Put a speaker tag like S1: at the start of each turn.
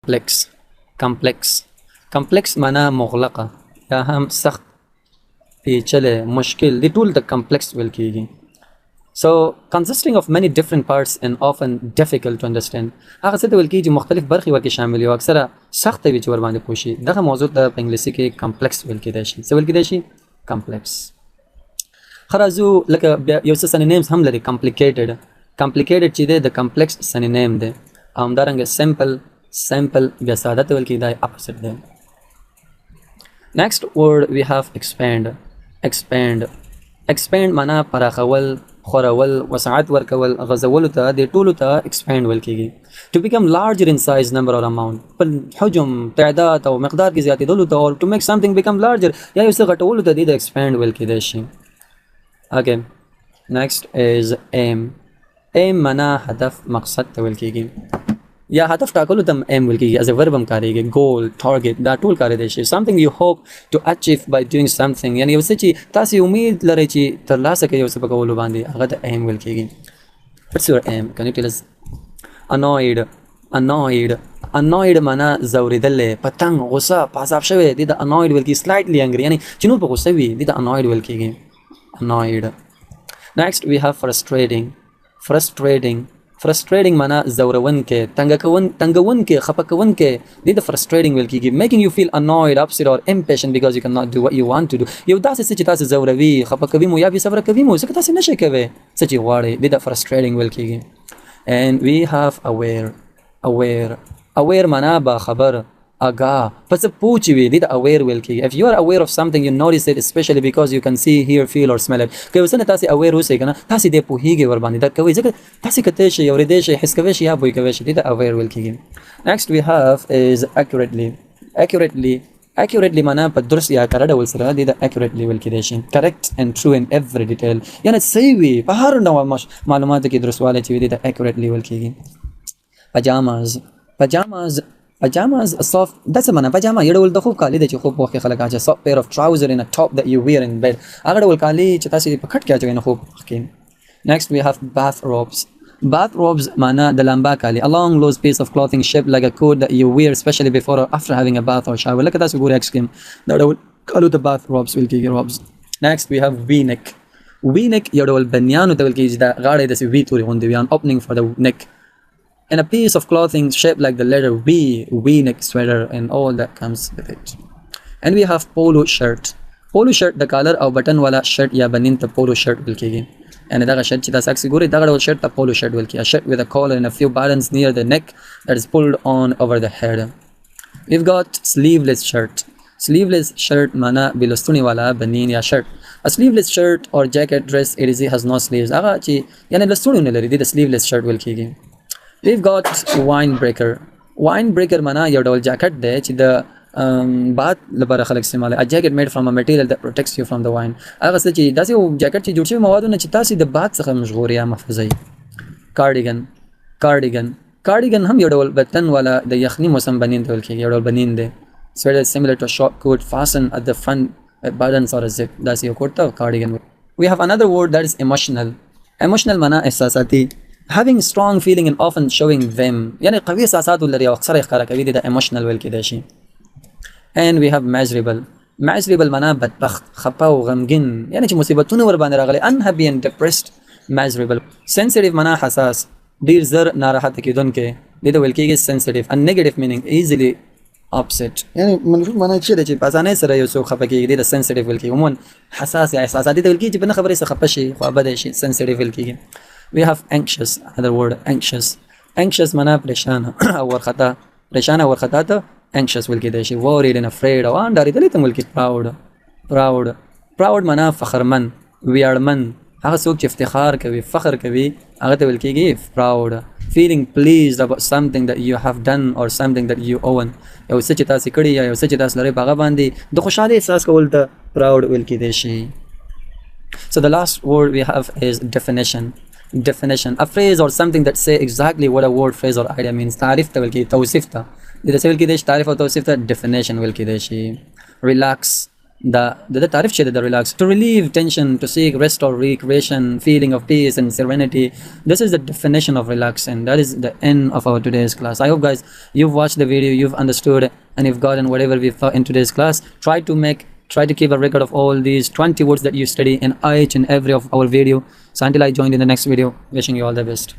S1: complex complex complex معنا مغلقه یا هم سخت پیچلې مشکل دي ټول د complex ویل کیږي. So consisting of many different parts and often difficult to understand. هغه څه ته ویل کیږي مختلف برخې ورکې شامل وي او اکثره سخت وي چې ور باندې پوه شي. دغه موضوع ته په انګلیسي کې complex ویل کیدای شي. څه ویل کیدای شي؟ complex. خرازو لکه یو څه synonyms هم لري complicated. complicated چې دی د complex synonym دی. او همدارنګه simple بیا ساده ته ویل کیدای opposite دی. Next word we have expand معنا پراخول خورول وسعت ورکول غزول ته د ټولو ته expand ویل کیږي. to become larger in size number or amount په حجم تعداد او مقدار کې زیاتېدلو ته or to make something become larger یا یو څه غټولو ته د expand ویل کیدای شي. okay next is aim معنا هدف مقصد ته ویل کیږي یا هدف ټاکلو ته aim ویل کیږي as a verb هم کاریږي. goal target دا ټول کاریدای شي. something you hope to achieve by doing something یعنی یو څه چې تاسو امید لرئ چې ترلاسه کړئ یو څه په کولو باندې هغه ته aim ویل کیږي. what's your aim? can you tell us? annoyed معنا زوریدل پتنګ غصه پاساب شوی دی د annoyed ویل کیږي. slightly angry یعنی چې نور په غصه وي دی د annoyed ویل کیږي. annoyed. next we have frustrating معنا زورون کې تنګون کې خپه کون کې د frustrating ویل کیږي. making you feel annoyed upset or impatient because you cannot do what you want to do یو داسې څه چې تاسو زوروي خپه کوي مو یا به صبر کوي مو څه تاسو نشئ کوي څه چې غواړئ د frustrating ویل کیږي. and we have aware معنا با خبر آگاه پس پوچ وی د aware ویل کیږي. if you are aware of something you notice it especially because you can see hear feel or smell it که وسنه تاسو aware اوسئ کنه تاسو دې پوهیږئ ور باندې درک کوي ځکه تاسو کته شي اورېدې شي حس کوي شي یا بوی کوي شي د aware ویل کیږي. next we have is accurately معنا په درست یا کره ډول سره د accurately ویل کیدای شي. correct and true in every detail یعنی صحیح وي په هر ډول معلوماتو کې درستوالی چې وي د accurately ویل کیږي. pajamas a soft that's a mana pajama یو ډول د خوب کالی د چې خوب وخت خلک اچي. soft pair of trouser in a top that you wear in bed هغه ډول کالی چې تاسو په کټ کې اچوي نه خوب کې. next we have bathrobes معنا د لامبا کالی a long loose piece of clothing shaped like a coat that you wear especially before or after having a bath or shower لکه تاسو ګورئ اکس کې دا ډول کالو د bathrobes ویل کیږي robes. next we have v-neck یو ډول بنیانو ته ویل کیږي دا غاړه د وی توري غوندي وي an opening for the neck and a piece of clothing shaped like the letter V-neck sweater and all that comes with it. and we have polo shirt the collar or button wala shirt ya banin ta polo shirt wil kegi. and da shirt چې تاسو ګورئ دا ډول shirt ta polo shirt wil kegi. a shirt with a collar and a few buttons near the neck that is pulled on over the head. we've got sleeveless shirt mana bilostuni wala banin ya shirt. a sleeveless shirt or jacket dress it is has no sleeves هغه چې یعنی لستونی نه لري د sleeveless shirt wil kegi. we've got windbreaker معنا یو ډول جاکټ دی چې د باد لپاره خلک استعمالوي. a jacket made from a material that protects you from the wind هغه څه چې داسې یو جاکټ چې جوړ شوی موادونه چې تاسو د باد څخه مژغوري یا محفوظوي. cardigan هم یو ډول بتن والا د یخني موسم بنین ته ویل کیږي. یو ډول بنین دی sweater similar to a short coat fastened at the front with buttons or a zip داسې یو کوټ ته cardigan. we have another word that is emotional معنا احساساتي having strong feeling and often showing them یعنی قوي احساسات ولري او اکثر ښکارا کوي د emotional ویل کیدای شي. and we have miserable معنا بدبخت خپه او غمگین یعنی چې مصیبتونه ور باندې راغلي. unhappy and depressed miserable. sensitive معنا حساس ډیر زر ناراحت کیدونکې د ویل کیږي sensitive. and negative meaning easily upset یعنی منفي معنا چې په اسانه سره یو څو خپه کیږي د sensitive ویل کیږي. عموما حساس یا احساساتي د ویل کیږي په خبرې څخه خپه شي خو بده شي sensitive ویل کیږي. we have another word anxious معنا پریشان او ورخطا ته anxious ویل کیدای شي. worried and afraid او اندارېدلې ته ویل کیږي. proud معنا فخرمن ویاړمن هغه څوک چې افتخار کوي فخر کوي هغه ته ویل کیږي proud. feeling pleased about something that you have done or something that you own یو څه چې تاسو کړی یا یو څه چې تاسو لري هغه باندې د خوشاله احساس کول ته proud ویل کیدای شي. so the last word we have is definition a phrase or something that say exactly what a word phrase or idea means. تعریف ته ویل کیږي توصیف ته د څه ویل کیدای شي تعریف او توصیف ته definition ویل کیدای شي. relax the tarif che the relax, to relieve tension, to seek rest or recreation, feeling of peace and serenity. This is the definition of relax, and that is the end of our today's class. I hope guys you've watched the video, you've understood, and you've gotten whatever we've thought in today's class. Try to keep a record of all these 20 words that you study in each and every of our video. So until I join in the next video, wishing you all the best.